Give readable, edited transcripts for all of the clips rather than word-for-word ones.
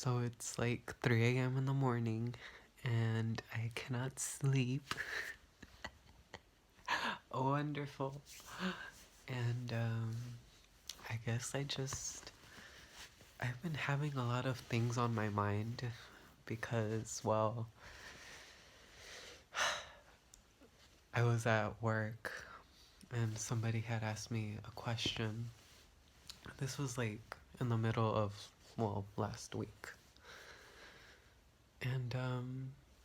So it's like 3 a.m. in the morning and I cannot sleep. Oh, wonderful. And I guess I've been having a lot of things on my mind because, well, I was at work and somebody had asked me a question. This was like in the middle of, well, last week. And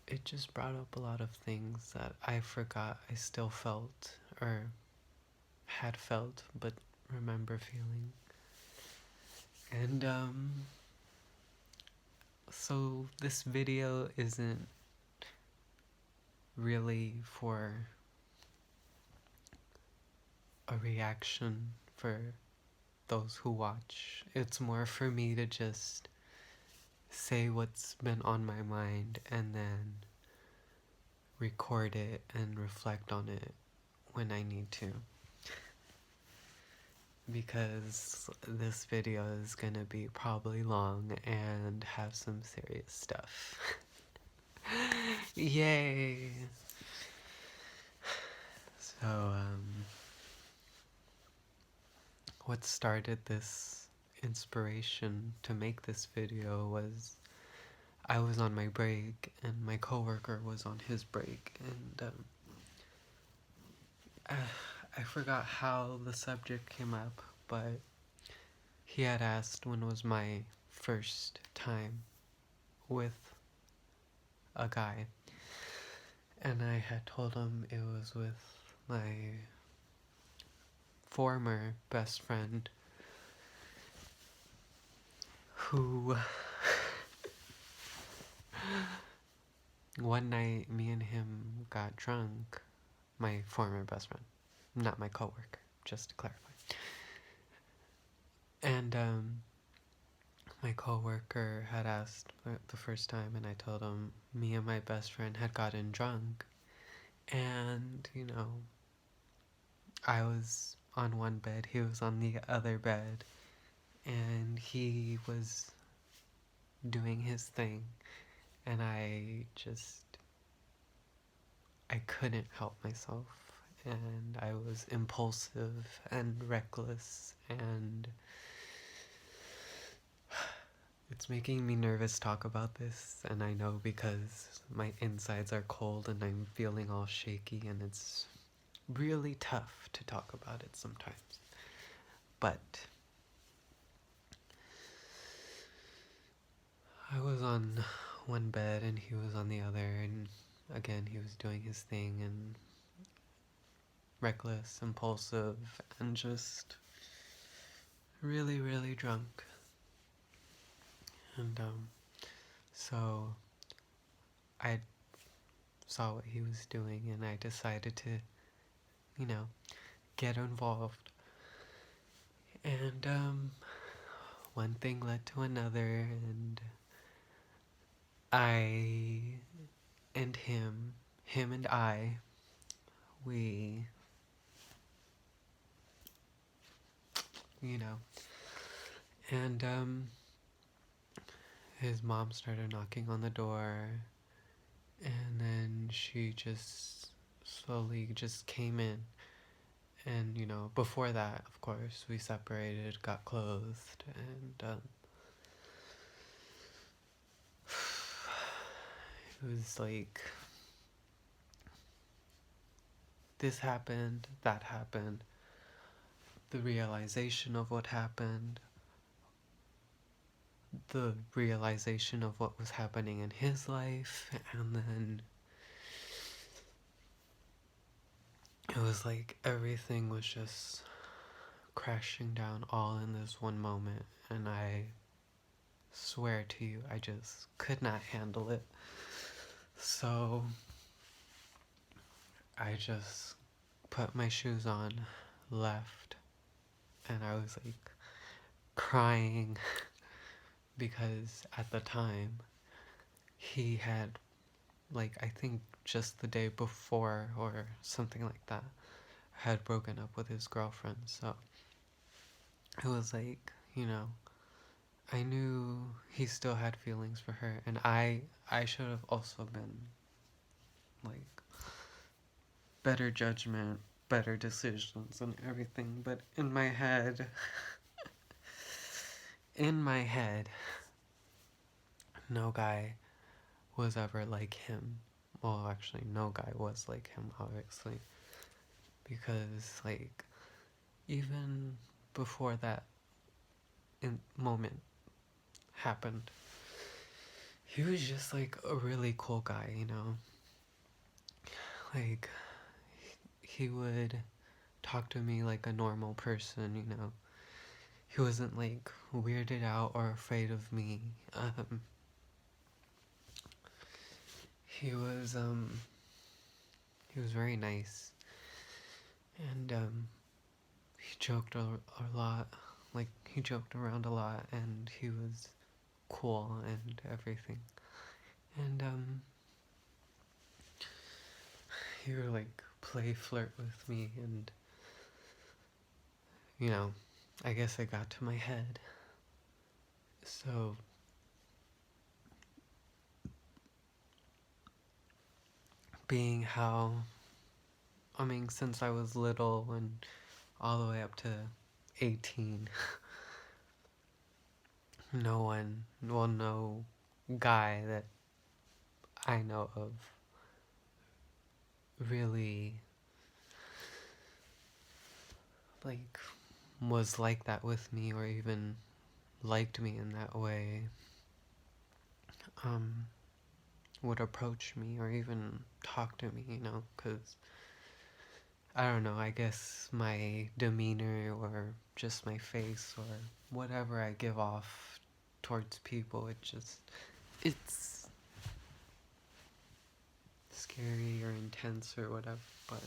it just brought up a lot of things that I forgot I still felt or had felt but remember feeling. And so this video isn't really for a reaction for those who watch. It's more for me to just say what's been on my mind and then record it and reflect on it when I need to. Because this video is gonna be probably long and have some serious stuff. Yay! So, what started this inspiration to make this video was I was on my break and my coworker was on his break, and I forgot how the subject came up, but he had asked when was my first time with a guy, and I had told him it was with my former best friend who one night me and him got drunk. My former best friend, not my coworker, just to clarify. And my coworker had asked the first time, and I told him me and my best friend had gotten drunk, and I was on one bed, he was on the other bed, and he was doing his thing, and I couldn't help myself, and I was impulsive and reckless, and it's making me nervous talk about this, and I know because my insides are cold and I'm feeling all shaky, and it's really tough to talk about it sometimes. But I was on one bed and he was on the other, and again he was doing his thing and reckless, impulsive, and just really, really drunk. And so I saw what he was doing and I decided to, get involved. And one thing led to another, and I and him and I, we, you know, and his mom started knocking on the door, and then she just slowly just came in. And before that, of course, we separated, got clothed, and it was like this happened, that happened, the realization of what happened, the realization of what was happening in his life, and then it was like everything was just crashing down all in this one moment, and I swear to you, I just could not handle it. So I just put my shoes on, left, and I was like crying because at the time he had, like, I think just the day before or something like that, had broken up with his girlfriend. So it was like, I knew he still had feelings for her, and I should have also been like better judgment, better decisions and everything, but in my head, no guy was ever like him. Well, actually, no guy was like him, obviously, because like even before that moment happened, he was just like a really cool guy, you know? Like, he would talk to me like a normal person, you know? He wasn't like weirded out or afraid of me. He was, he was very nice. And, he joked a lot. Like, he joked around a lot, and he was cool and everything. And, he would like play flirt with me, and you know, I guess it got to my head. So being how, I mean, since I was little and all the way up to 18, no one, well, no guy that I know of really like was like that with me or even liked me in that way, um would approach me or even talk to me, you know, because I don't know, I guess my demeanor or just my face or whatever I give off towards people, it's scary or intense or whatever. But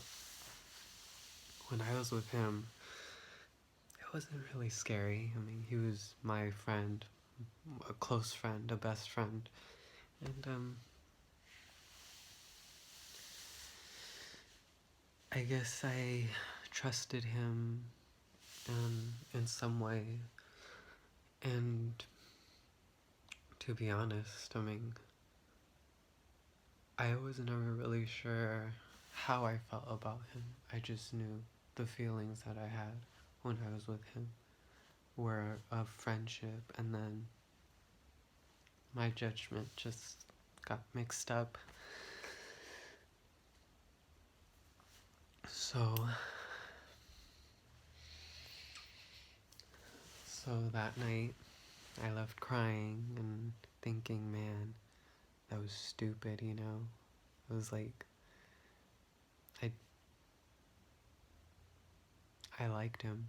when I was with him, it wasn't really scary. I mean, he was my friend, a close friend, a best friend. And, I guess I trusted him, in some way. And to be honest, I mean, I was never really sure how I felt about him. I just knew the feelings that I had when I was with him were of friendship, and then my judgment just got mixed up. So, so that night, I left crying and thinking, man, that was stupid, you know? It was like, I, I liked him,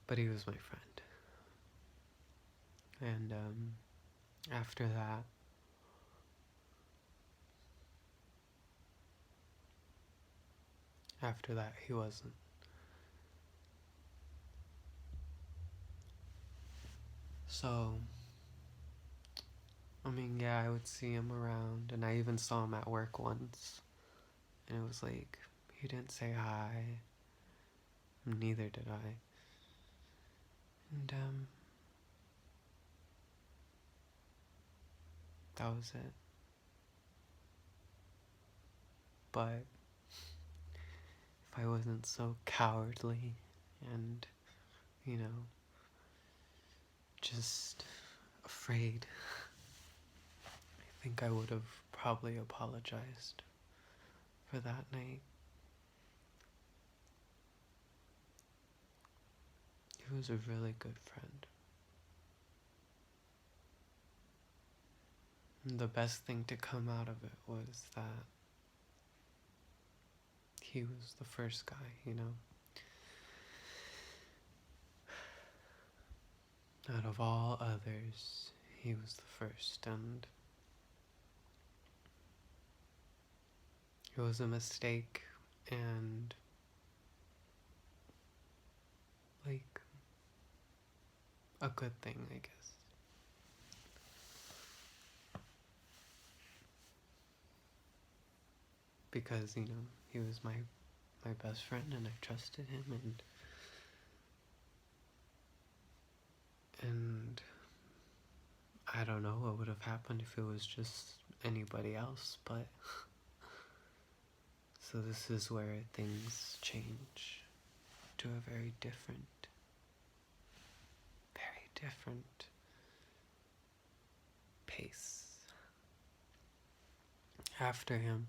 but he was my friend. And, after that, he wasn't. So, I mean, yeah, I would see him around, and I even saw him at work once, and it was like, he didn't say hi, neither did I. And, that was it. But if I wasn't so cowardly and, you know, just afraid, I think I would have probably apologized for that night. He was a really good friend. And the best thing to come out of it was that he was the first guy, you know? Out of all others, he was the first, and it was a mistake and, like, a good thing, I guess. Because, you know, he was my best friend and I trusted him, and And I don't know what would have happened if it was just anybody else, but so this is where things change to a very different pace. After him,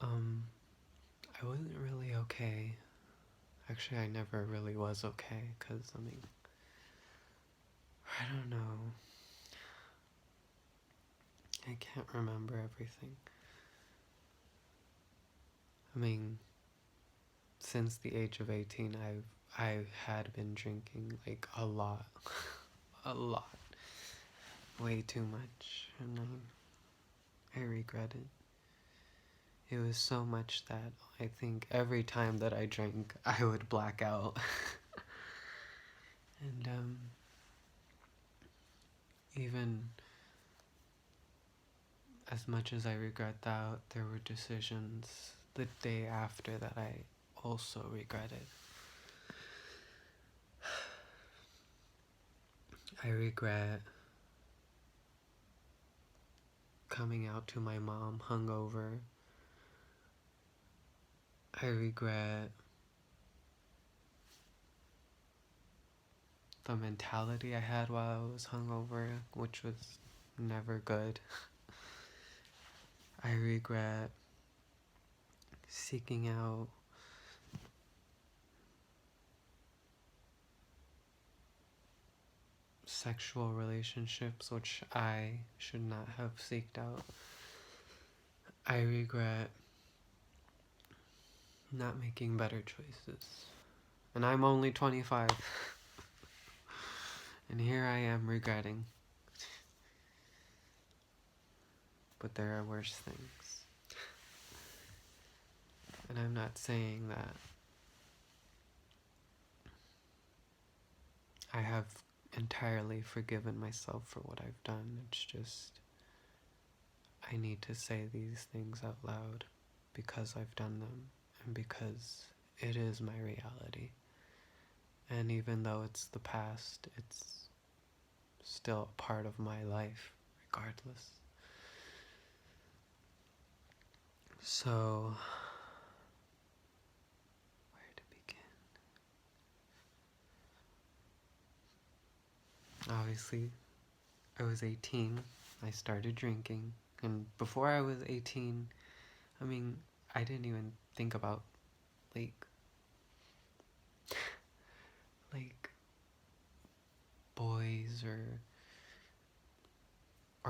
I wasn't really okay. Actually, I never really was okay, because, I mean, I don't know. I can't remember everything. I mean, since the age of 18, I had been drinking, like, a lot. A lot. Way too much. And I regret it. It was so much that I think every time that I drank, I would black out. And, even as much as I regret that, there were decisions the day after that I also regretted. I regret coming out to my mom hungover. I regret the mentality I had while I was hungover, which was never good. I regret seeking out sexual relationships, which I should not have seeked out. I regret not making better choices. And I'm only 25. And here I am regretting. But there are worse things. And I'm not saying that I have entirely forgiven myself for what I've done. It's just, I need to say these things out loud because I've done them and because it is my reality. And even though it's the past, it's still a part of my life, regardless. So, where to begin? Obviously, I was 18, I started drinking, and before I was 18, I mean, I didn't even think about, like boys or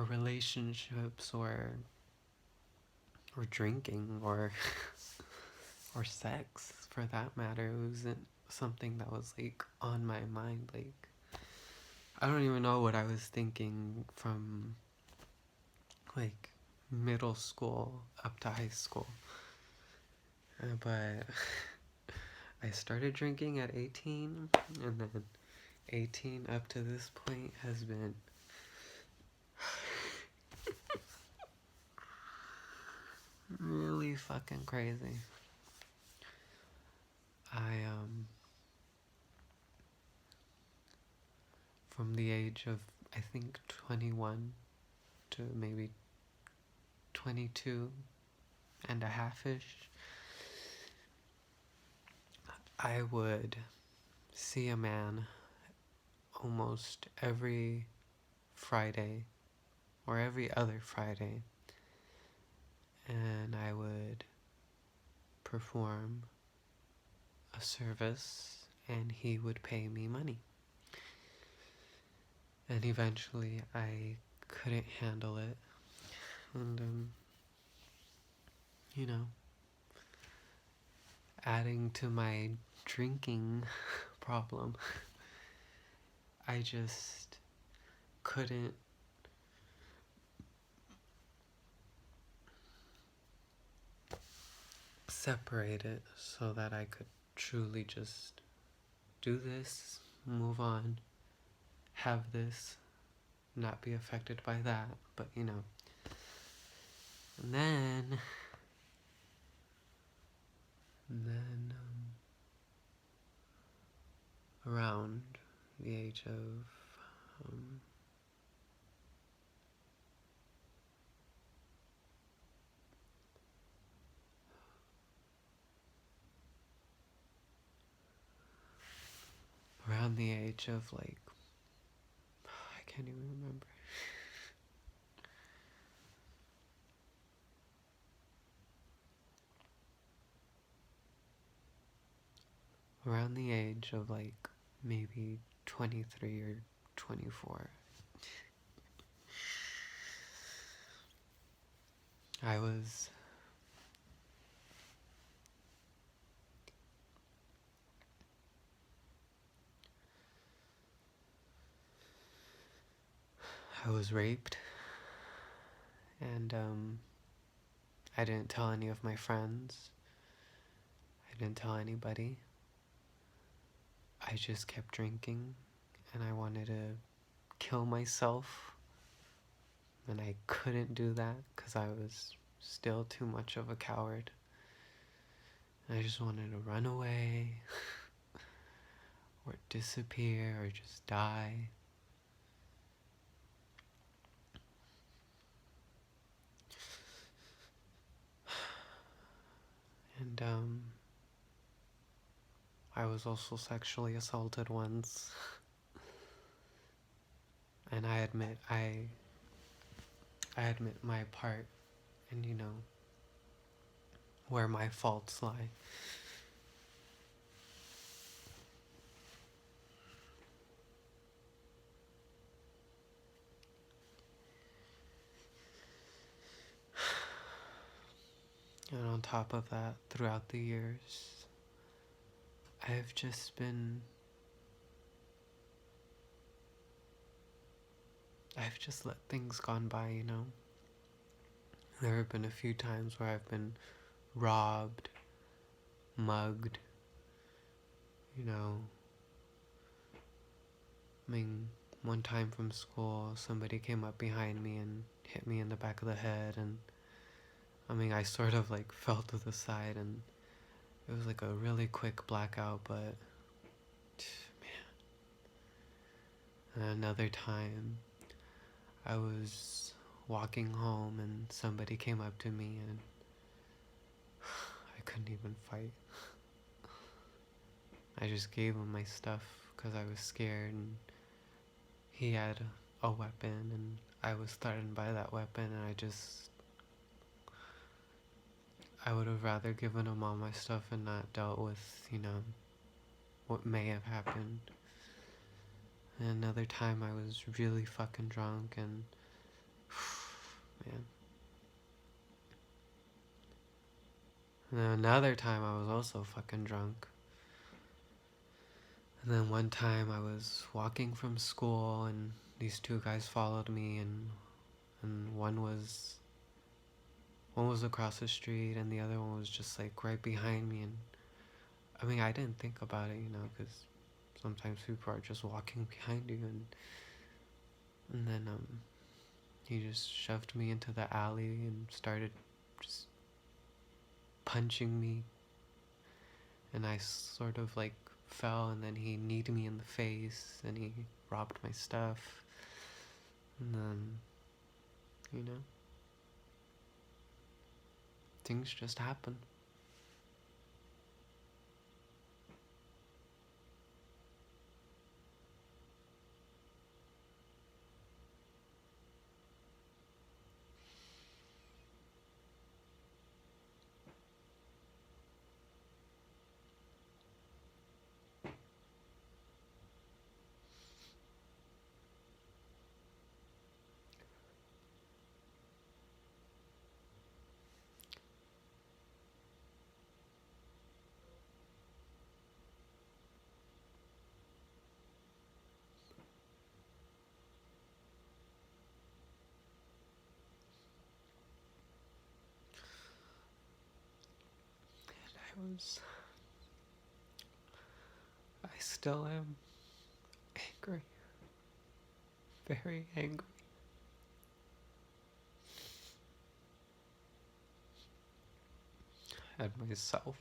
relationships or drinking or or sex for that matter. It wasn't something that was like on my mind. Like, I don't even know what I was thinking from like middle school up to high school. But I started drinking at 18, and then 18 up to this point has been really fucking crazy. I from the age of, I think, 21 to maybe 22 and a half-ish, I would see a man almost every Friday or every other Friday, and I would perform a service and he would pay me money. And eventually I couldn't handle it, and you know, adding to my drinking problem, I just couldn't separate it so that I could truly just do this, move on, have this, not be affected by that, but you know. And then around the age of around the age of like, I can't even remember. Around the age of like maybe 23 or 24. I was raped, and I didn't tell any of my friends. I didn't tell anybody. I just kept drinking, and I wanted to kill myself, and I couldn't do that because I was still too much of a coward. I just wanted to run away or disappear or just die. And I was also sexually assaulted once. And I admit my part, and where my faults lie. And on top of that, throughout the years, I've just let things gone by. There have been a few times where I've been robbed, mugged, I mean, one time from school, somebody came up behind me and hit me in the back of the head, and I sort of like fell to the side, and it was like a really quick blackout, but man. And another time, I was walking home and somebody came up to me and I couldn't even fight. I just gave him my stuff because I was scared, and he had a weapon and I was threatened by that weapon, and I would have rather given him all my stuff and not dealt with, what may have happened. And another time I was really fucking drunk, and man. And then another time I was also fucking drunk. And then one time I was walking from school and these two guys followed me, and one was across the street and the other one was just like right behind me, and I didn't think about it, because sometimes people are just walking behind you, and then he just shoved me into the alley and started just punching me, and I sort of like fell, and then he kneed me in the face and he robbed my stuff, and then things just happen. And I still am angry, very angry at myself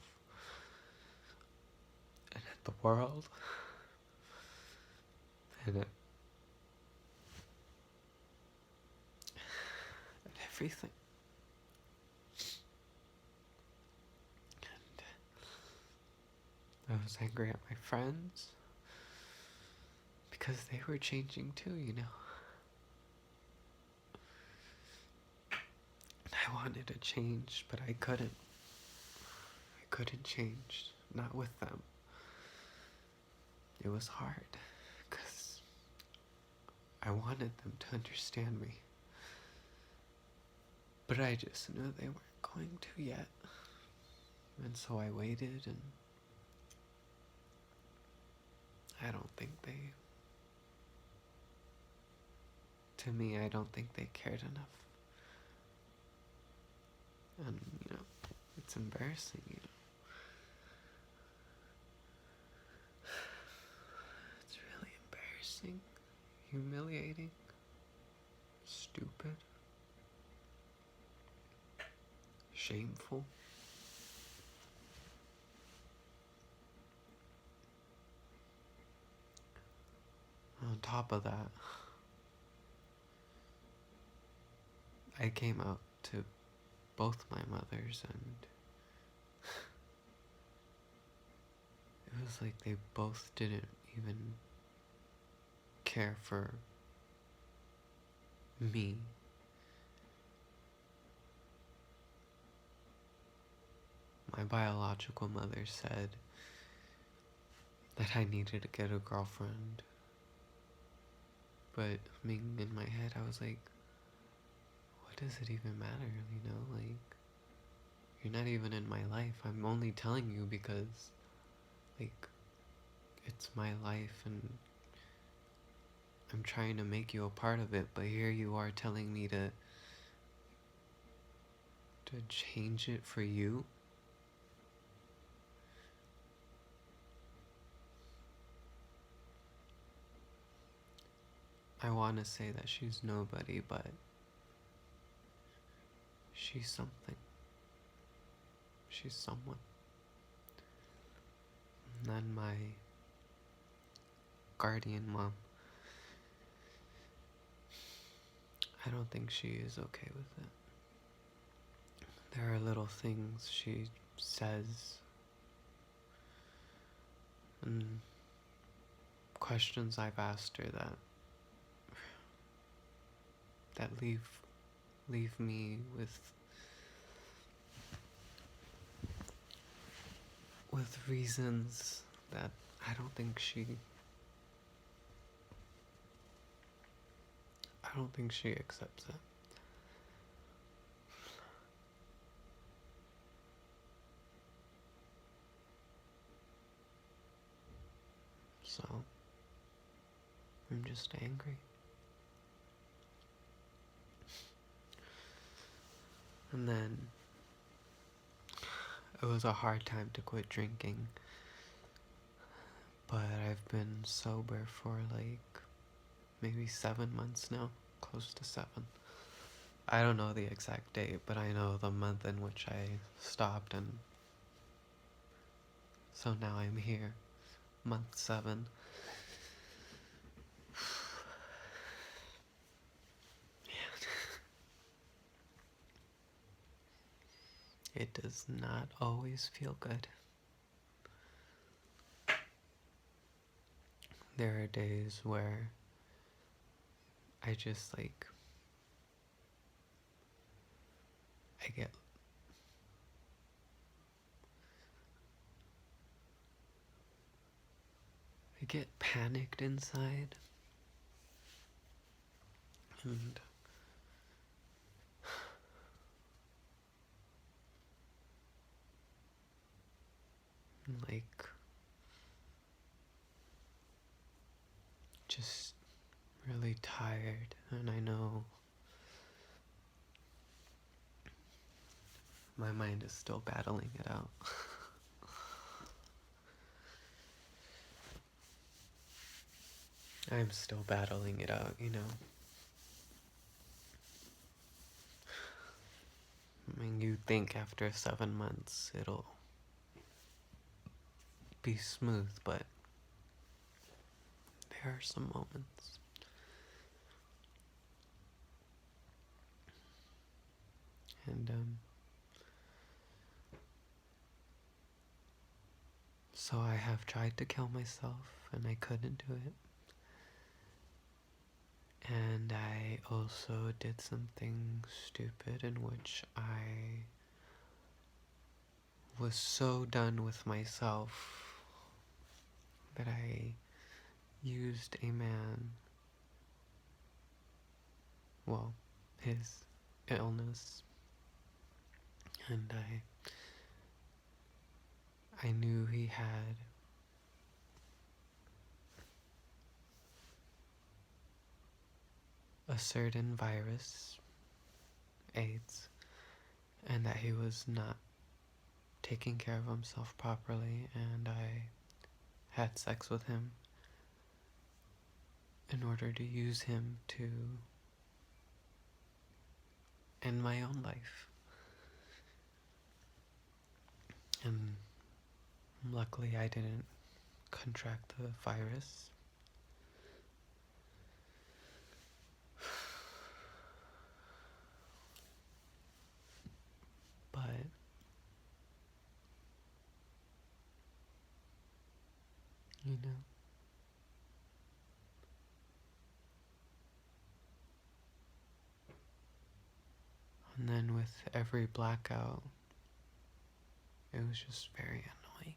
and at the world and everything. And I was angry at my friends because they were changing too, you know. And I wanted to change, but I couldn't. I couldn't change, not with them. It was hard because I wanted them to understand me. But I just knew they weren't going to yet. And so I waited, and I don't think they, to me, I don't think they cared enough. And, you know, it's embarrassing, you know. It's really embarrassing, humiliating, stupid, shameful. On top of that, I came out to both my mothers, and it was like they both didn't even care for me. My biological mother said that I needed to get a girlfriend. But, I mean, in my head, I was like, what does it even matter, you know? Like, you're not even in my life. I'm only telling you because, like, it's my life and I'm trying to make you a part of it, but here you are telling me to change it for you? I want to say that she's nobody, but she's something. She's someone. And then my guardian mom, I don't think she is okay with it. There are little things she says and questions I've asked her that leave me with reasons that I don't think she accepts it. So I'm just angry. And then it was a hard time to quit drinking, but I've been sober for like maybe 7 months now, close to 7. I don't know the exact date, but I know the month in which I stopped, and so now I'm here, month 7. It does not always feel good. There are days where I just like, I get panicked inside, and like just really tired, and I know my mind is still battling it out. I'm still battling it out, you know. I mean, you think after 7 months it'll be smooth, but there are some moments. And so I have tried to kill myself and I couldn't do it. And I also did something stupid in which I was so done with myself that I used a man, well, his illness, and I knew he had a certain virus, AIDS, and that he was not taking care of himself properly, and I had sex with him in order to use him to end my own life. And luckily I didn't contract the virus. But you know, and then with every blackout, it was just very annoying.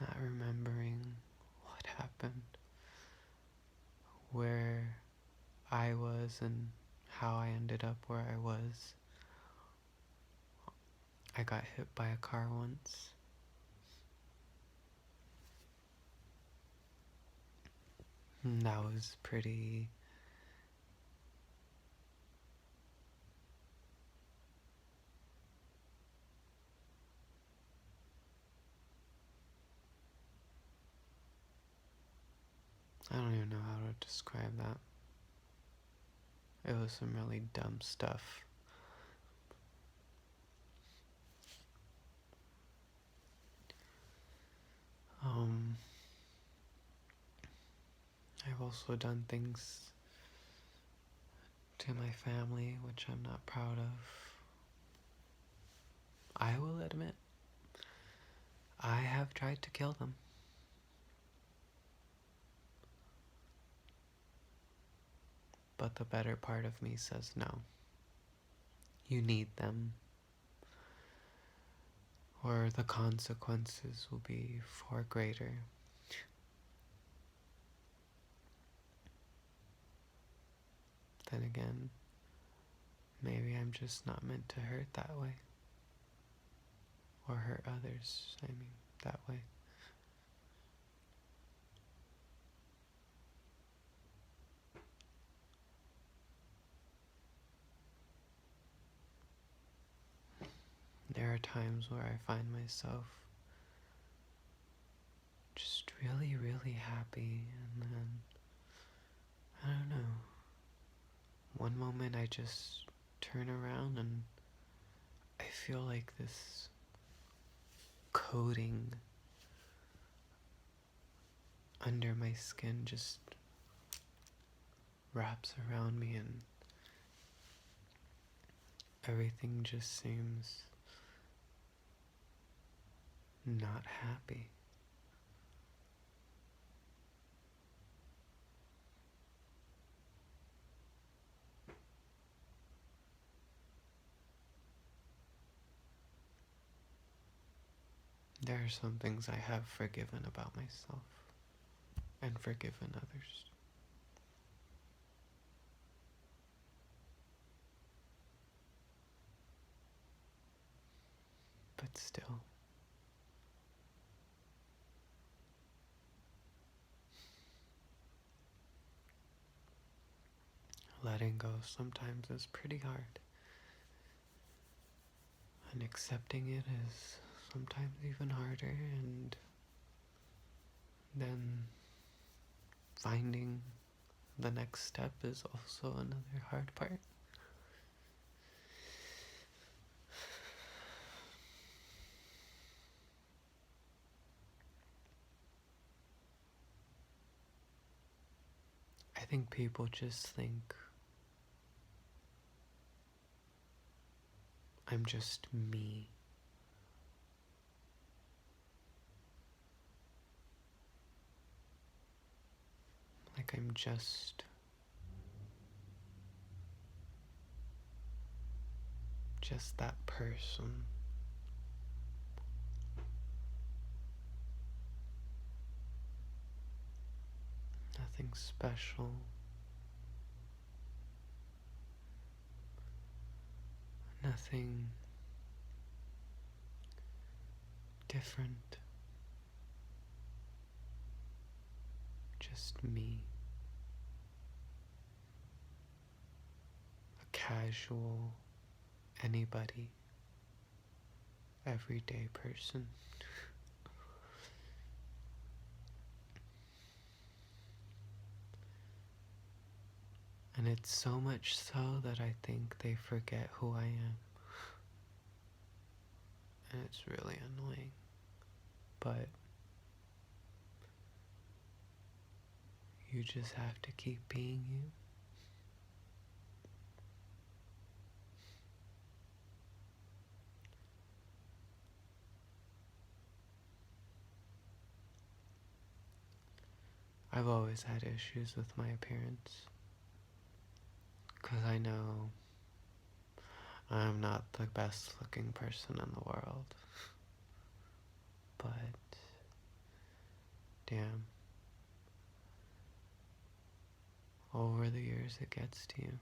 Not remembering what happened, where I was, and how I ended up where I was. I got hit by a car once. And that was pretty. I don't even know how to describe that. It was some really dumb stuff. I've also done things to my family which I'm not proud of. I will admit, I have tried to kill them. But the better part of me says no. You need them, or the consequences will be far greater. Then again, maybe I'm just not meant to hurt that way. Or hurt others, I mean, that way. There are times where I find myself just really, really happy, and then, I don't know, one moment I just turn around and I feel like this coating under my skin just wraps around me, and everything just seems not happy. There are some things I have forgiven about myself and forgiven others. But still, letting go sometimes is pretty hard. And accepting it is sometimes even harder, and then finding the next step is also another hard part. I think people just think I'm just me. Like I'm just that person. Nothing special. Nothing different. Just me. A casual, anybody, everyday person. And it's so much so that I think they forget who I am. And it's really annoying. But you just have to keep being you. I've always had issues with my appearance. 'Cause I know I'm not the best looking person in the world. But, damn, over the years it gets to you.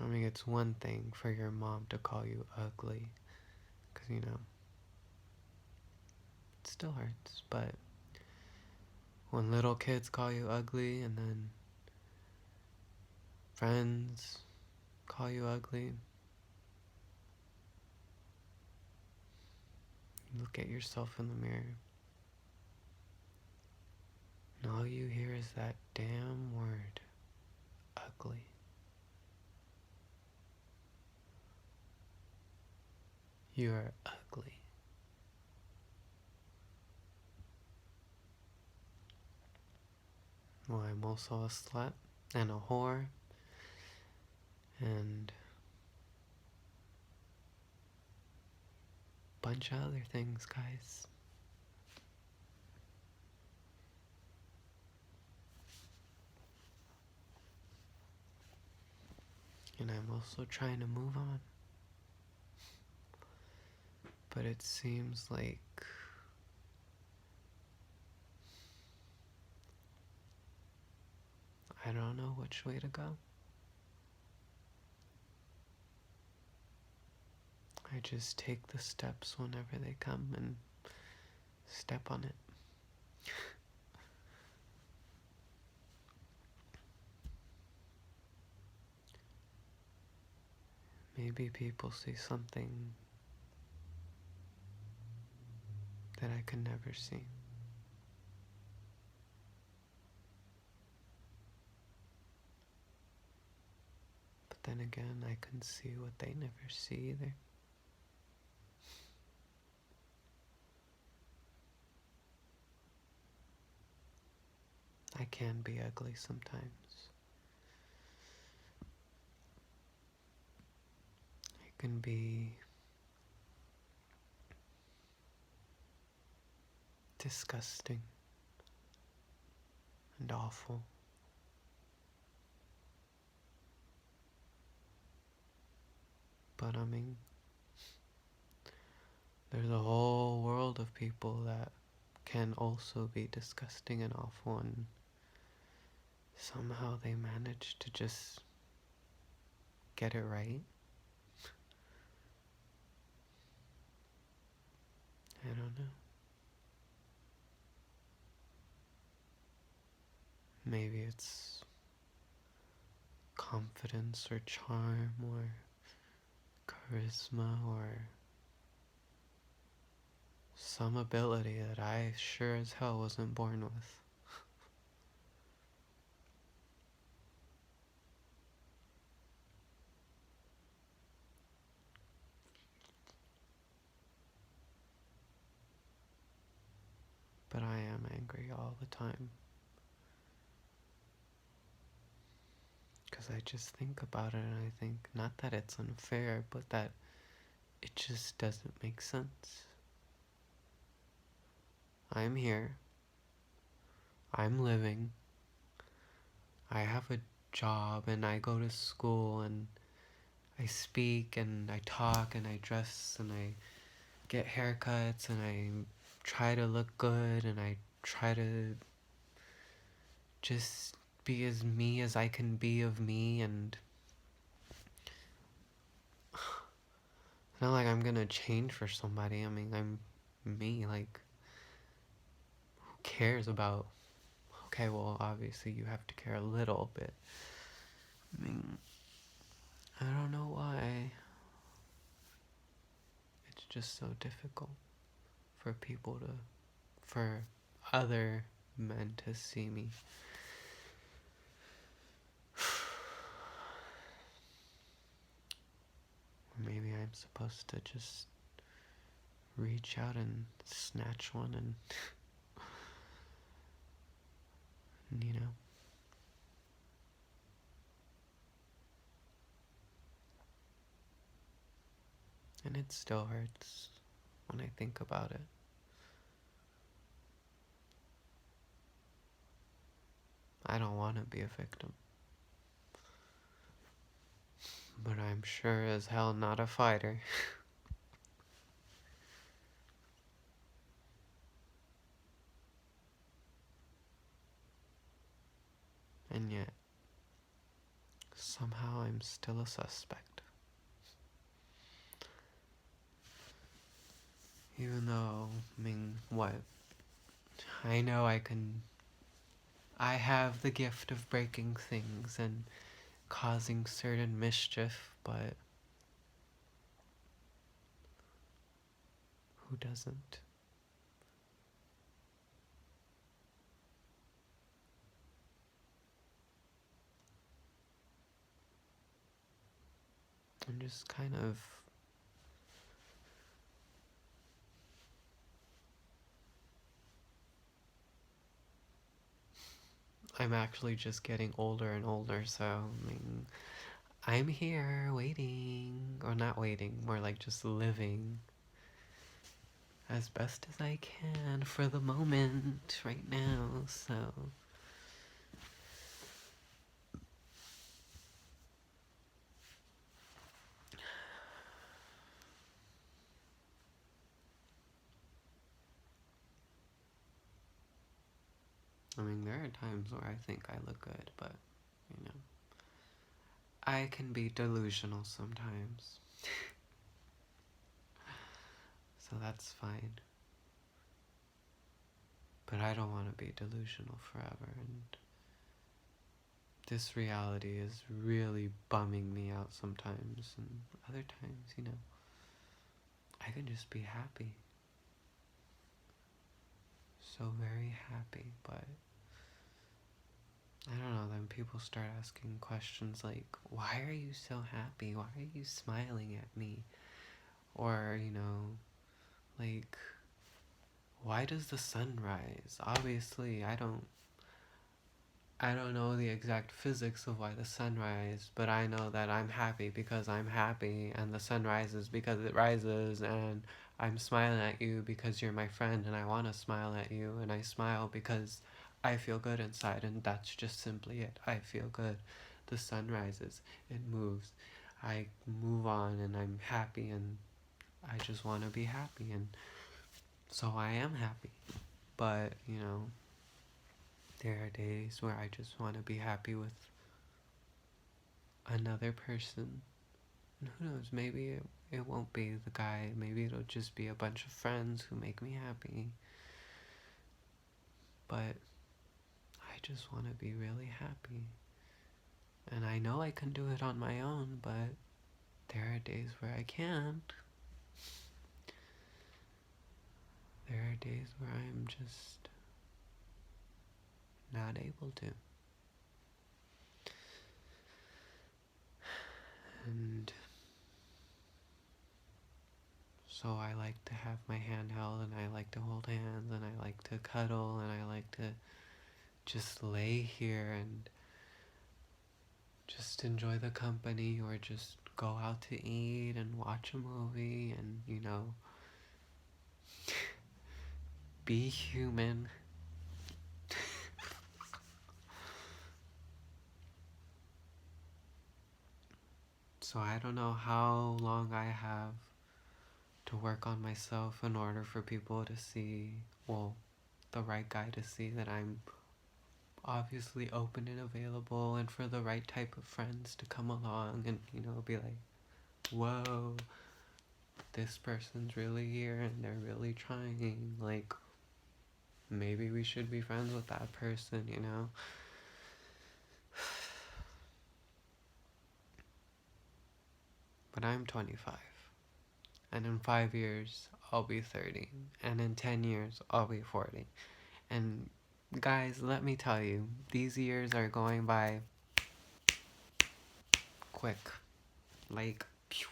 I mean, it's one thing for your mom to call you ugly, 'cause you know, it still hurts, but when little kids call you ugly and then friends call you ugly, you look at yourself in the mirror and all you hear is that damn word, ugly. You're ugly. Well, I'm also a slut and a whore and a bunch of other things, guys. And I'm also trying to move on. But it seems like I don't know which way to go. I just take the steps whenever they come and step on it. Maybe people see something that I could never see. But then again, I can see what they never see either. I can be ugly sometimes. I can be disgusting and awful. But I mean, there's a whole world of people that can also be disgusting and awful, and somehow they manage to just get it right. I don't know. Maybe it's confidence or charm or charisma or some ability that I sure as hell wasn't born with. But I am. worry all the time. Because I just think about it and I think, not that it's unfair, but that it just doesn't make sense. I'm here. I'm living. I have a job and I go to school and I speak and I talk and I dress and I get haircuts and I try to look good and I try to just be as me as I can be of me, and it's not like I'm gonna change for somebody. I mean, I'm me. Like, who cares about... Okay, well, obviously you have to care a little bit. I mean, I don't know why. It's just so difficult for people to... for other men to see me. Maybe I'm supposed to just reach out and snatch one and, you know. And it still hurts when I think about it. I don't want to be a victim. But I'm sure as hell not a fighter. And yet, somehow I'm still a suspect. Even though, I mean, what? I know I have the gift of breaking things and causing certain mischief, but who doesn't? I'm just kind of... I'm actually just getting older and older, so, I mean, I'm here waiting, or not waiting, more like just living as best as I can for the moment right now, so... I mean, there are times where I think I look good, but, you know, I can be delusional sometimes. So that's fine. But I don't want to be delusional forever, and this reality is really bumming me out sometimes, and other times, you know, I can just be happy. So very happy, but I don't know, then people start asking questions like, why are you so happy? Why are you smiling at me? Or, you know, like, why does the sun rise? Obviously, I don't know the exact physics of why the sun rises, but I know that I'm happy because I'm happy, and the sun rises because it rises, and I'm smiling at you because you're my friend and I want to smile at you, and I smile because I feel good inside, and that's just simply it. I feel good. The sun rises, it moves, I move on, and I'm happy, and I just want to be happy, and so I am happy. But, you know, there are days where I just want to be happy with another person. And who knows, maybe it won't be the guy. Maybe it'll just be a bunch of friends who make me happy. But I just want to be really happy. And I know I can do it on my own, but there are days where I can't. There are days where I'm just not able to. And So I like to have my hand held, and I like to hold hands, and I like to cuddle, and I like to just lay here and just enjoy the company, or just go out to eat and watch a movie and, be human. So I don't know how long I have to work on myself in order for people to see, well, the right guy to see that I'm obviously open and available, and for the right type of friends to come along and, be like, whoa, this person's really here and they're really trying. Like, maybe we should be friends with that person. But I'm 25. And in 5 years, I'll be 30. And in 10 years, I'll be 40. And guys, let me tell you, these years are going by quick. Like, phew.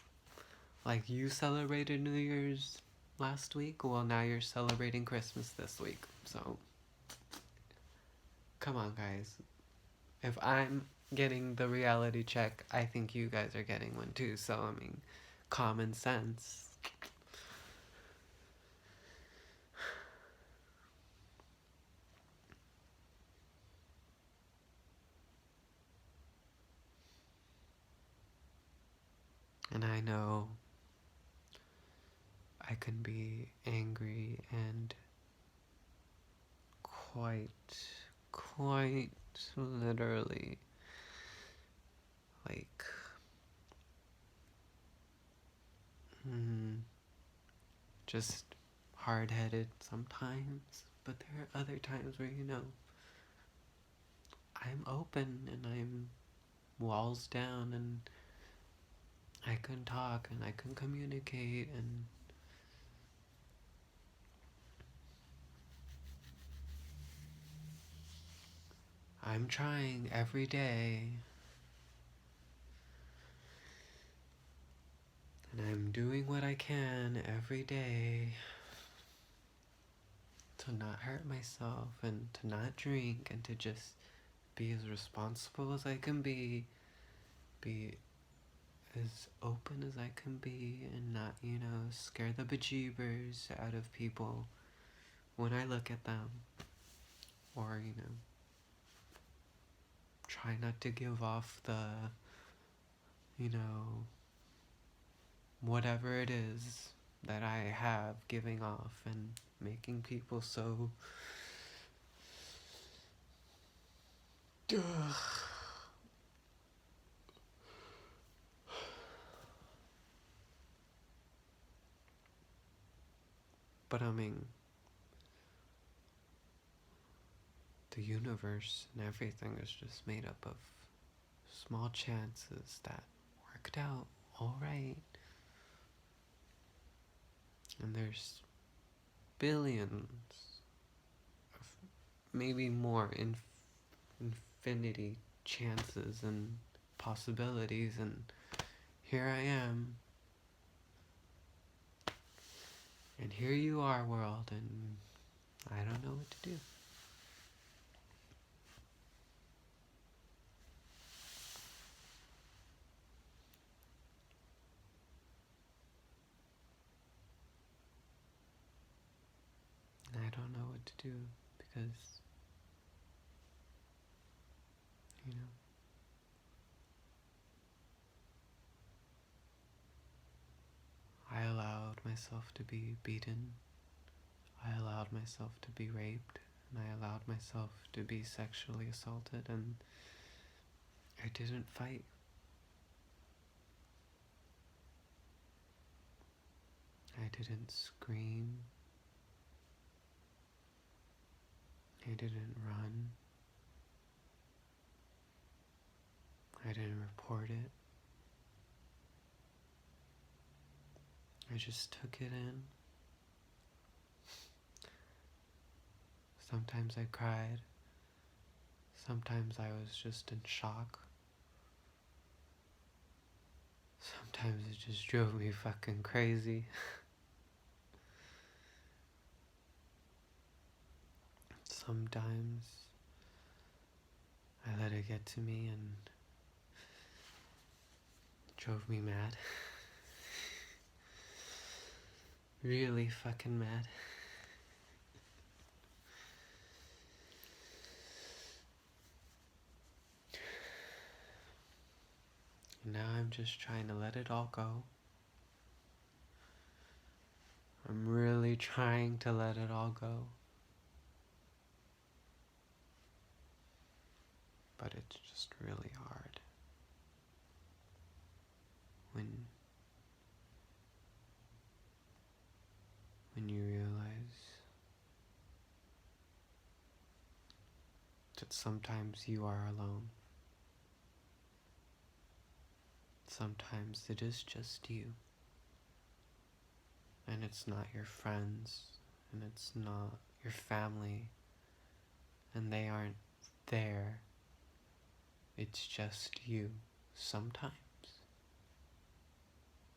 Like you celebrated New Year's last week, well, now you're celebrating Christmas this week. So, come on, guys. If I'm getting the reality check, I think you guys are getting one too. So, I mean, common sense. And I know I can be angry and quite literally, like, just hard-headed sometimes. But there are other times where, I'm open and I'm walls down, and I can talk and I can communicate, and I'm trying every day, and I'm doing what I can every day to not hurt myself and to not drink and to just be as responsible as I can be as open as I can be, and not, scare the bejeebers out of people when I look at them, or, try not to give off the, whatever it is that I have giving off and making people so. But I mean, the universe and everything is just made up of small chances that worked out alright. And there's billions, of maybe more, infinity chances and possibilities, and here I am. And here you are, world, and I don't know what to do. I don't know what to do because, you know, I allowed myself to be beaten. I allowed myself to be raped. And I allowed myself to be sexually assaulted. And I didn't fight. I didn't scream. I didn't run. I didn't report it. I just took it in. Sometimes I cried. Sometimes I was just in shock. Sometimes it just drove me fucking crazy. sometimes I let it get to me and drove me mad. Really fucking mad. And now I'm just trying to let it all go. I'm really trying to let it all go. But it's just really hard when you realize that sometimes you are alone. Sometimes it is just you. And it's not your friends, and it's not your family, and they aren't there. It's just you sometimes,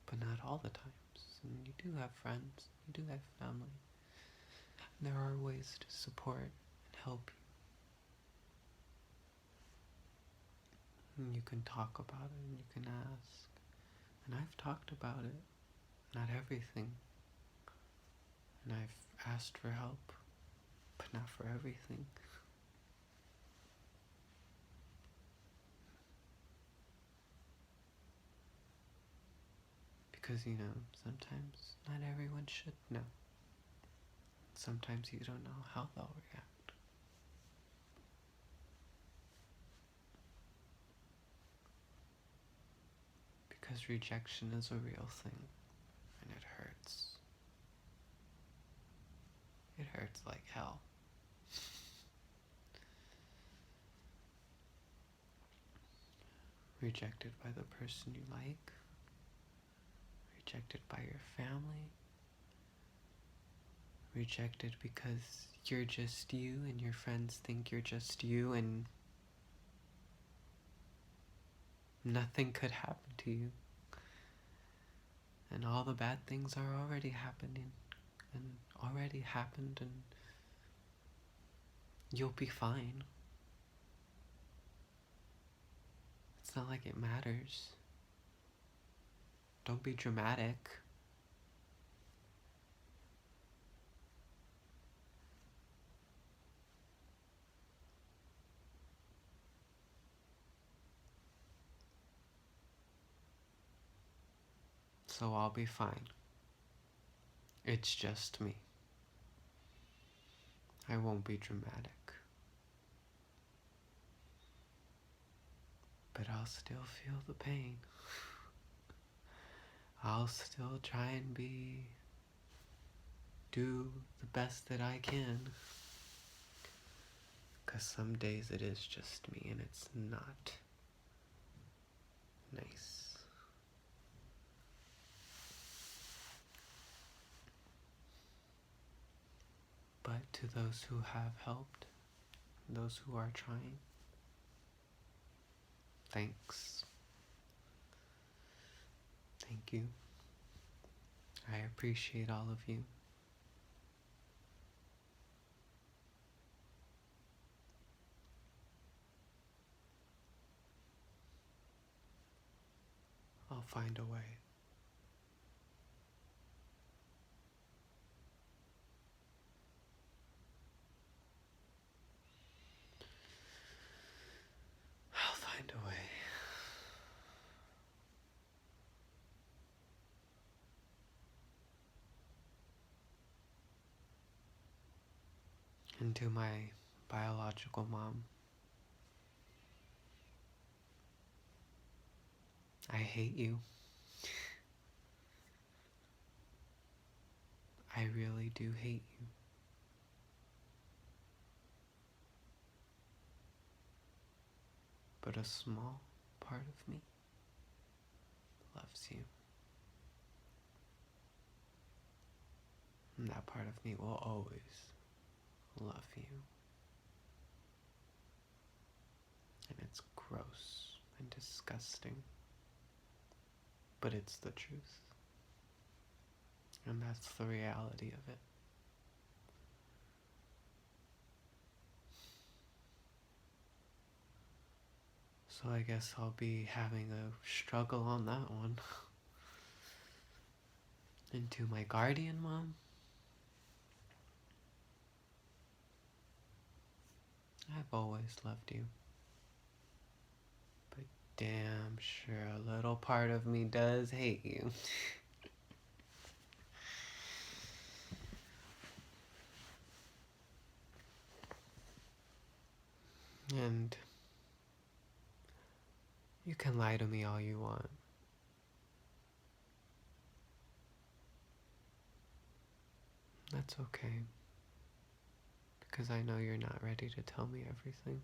but not all the times. And you do have friends, you do have family. And there are ways to support and help you. And you can talk about it, and you can ask. And I've talked about it, not everything. And I've asked for help, but not for everything. Because, sometimes not everyone should know. Sometimes you don't know how they'll react. Because rejection is a real thing, and it hurts. It hurts like hell. Rejected by the person you like, rejected by your family, rejected because you're just you and your friends think you're just you and nothing could happen to you. And all the bad things are already happening and already happened, and you'll be fine. It's not like it matters. Don't be dramatic. So I'll be fine. It's just me. I won't be dramatic. But I'll still feel the pain. I'll still try and do the best that I can. 'Cause some days it is just me and it's not nice. But to those who have helped, those who are trying, thanks. Thank you. I appreciate all of you. I'll find a way. I'll find a way. And to my biological mom, I hate you. I really do hate you. But a small part of me loves you. And that part of me will always love you. And it's gross and disgusting. But it's the truth. And that's the reality of it. So I guess I'll be having a struggle on that one. And to my guardian mom, I've always loved you. But damn sure a little part of me does hate you. And you can lie to me all you want. That's okay. Because I know you're not ready to tell me everything.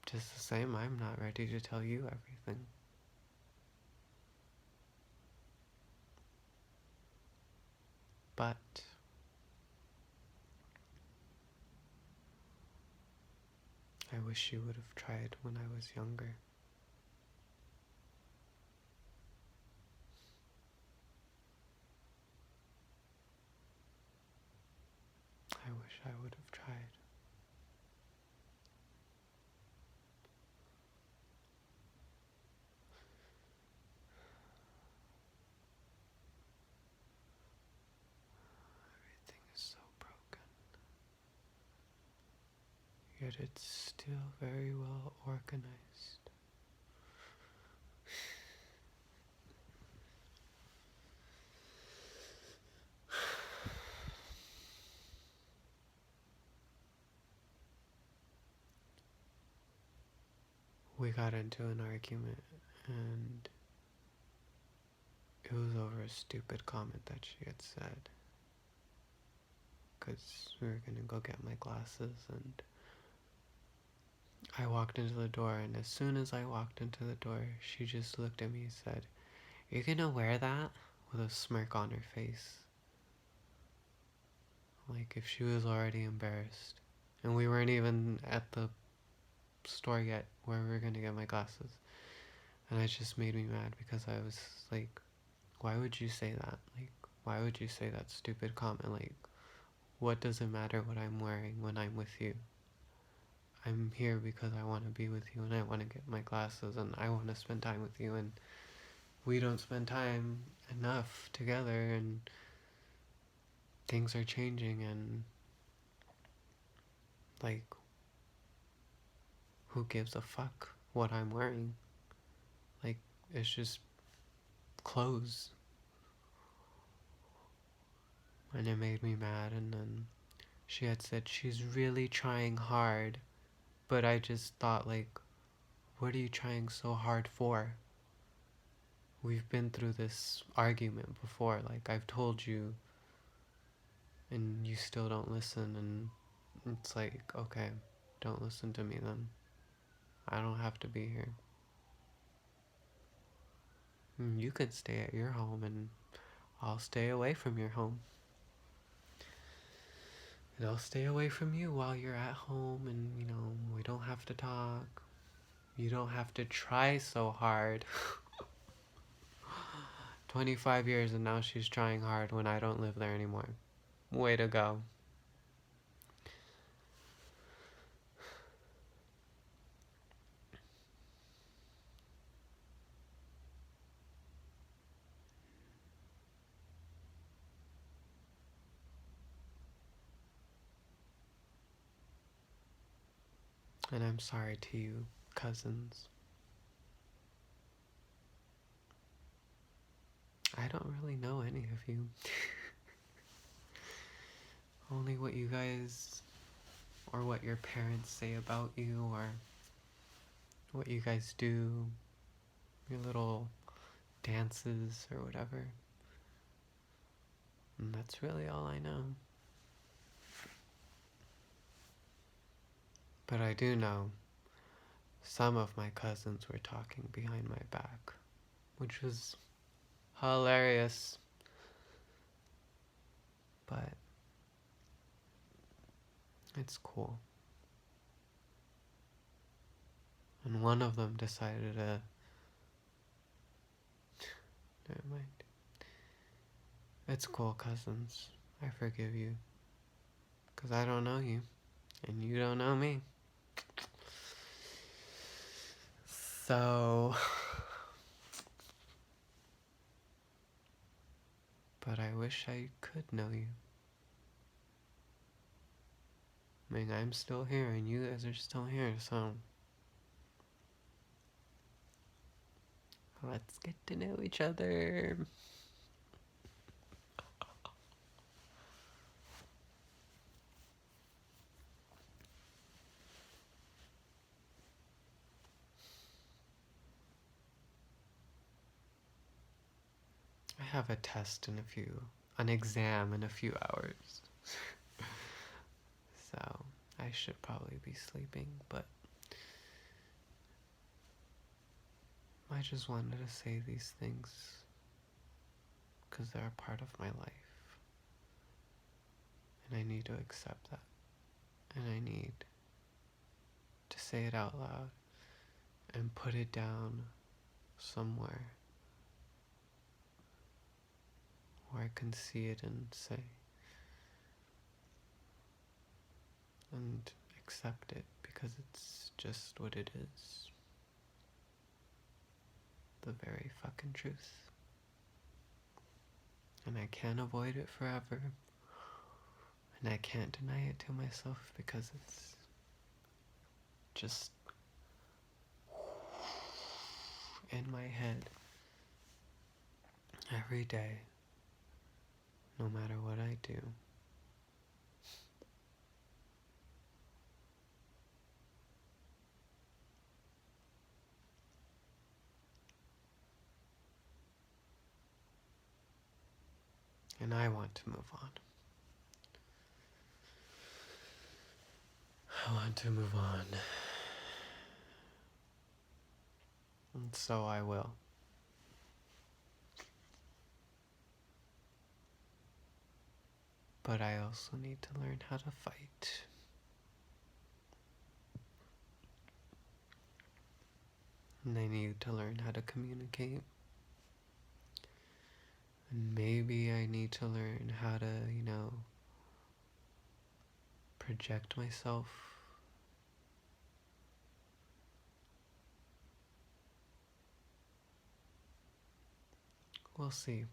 Just the same, I'm not ready to tell you everything. But I wish you would have tried when I was younger. I wish I would have tried. Everything is so broken. Yet it's still very well organized. We got into an argument, and it was over a stupid comment that she had said. Because we were gonna go get my glasses, and I walked into the door, and as soon as I walked into the door, she just looked at me and said, "You're gonna wear that?" with a smirk on her face. Like if she was already embarrassed. And we weren't even at the store yet where we were gonna get my glasses. And it just made me mad because I was like, why would you say that? Like, why would you say that stupid comment? Like, what does it matter what I'm wearing when I'm with you? I'm here because I want to be with you and I want to get my glasses and I want to spend time with you, and we don't spend time enough together, and things are changing, and like, who gives a fuck what I'm wearing? Like, it's just clothes. And it made me mad, and then she had said she's really trying hard, but I just thought, like, what are you trying so hard for? We've been through this argument before. Like, I've told you, and you still don't listen, and it's like, okay, don't listen to me then. I don't have to be here. You can stay at your home, and I'll stay away from your home. And I'll stay away from you while you're at home, and, we don't have to talk. You don't have to try so hard. 25 years and now she's trying hard when I don't live there anymore. Way to go. And I'm sorry to you, cousins. I don't really know any of you. Only what you guys, or what your parents say about you, or what you guys do, your little dances or whatever. And that's really all I know. But I do know some of my cousins were talking behind my back, which was hilarious. But it's cool. And one of them decided to... Never mind. It's cool, cousins. I forgive you. Because I don't know you. And you don't know me. So, but I wish I could know you. I mean, I'm still here and you guys are still here, so let's get to know each other. I have a test in an exam in a few hours. So, I should probably be sleeping, but I just wanted to say these things because they're a part of my life. And I need to accept that. And I need to say it out loud and put it down somewhere where I can see it and say, and accept it because it's just what it is. The very fucking truth. And I can't avoid it forever. And I can't deny it to myself because it's just in my head every day, no matter what I do. And I want to move on. I want to move on. And so I will. But I also need to learn how to fight. And I need to learn how to communicate. And maybe I need to learn how to, project myself. We'll see.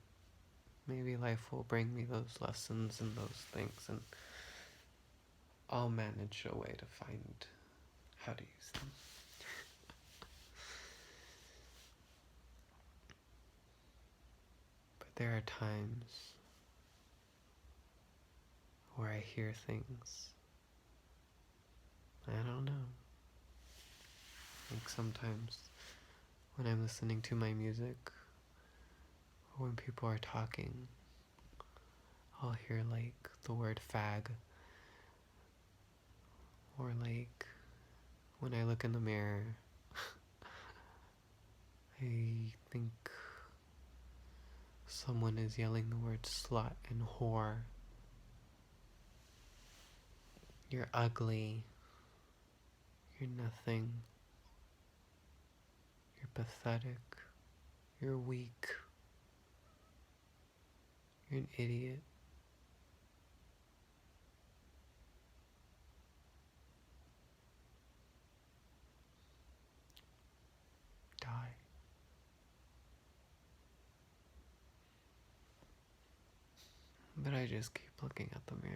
Maybe life will bring me those lessons and those things, and I'll manage a way to find how to use them. But there are times where I hear things. I don't know. Like sometimes when I'm listening to my music, or when people are talking, I'll hear like the word fag. Or like when I look in the mirror, I think someone is yelling the word slut and whore. You're ugly. You're nothing. You're pathetic. You're weak. You're an idiot. Die. But I just keep looking at the mirror,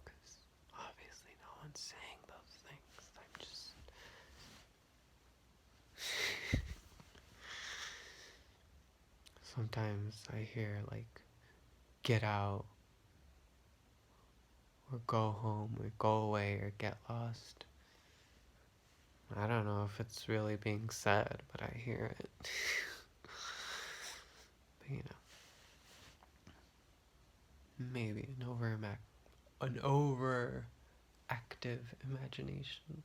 because obviously no one's saying those things. I'm just... Sometimes I hear like, get out, or go home, or go away, or get lost. I don't know if it's really being said, but I hear it. But maybe an overactive imagination.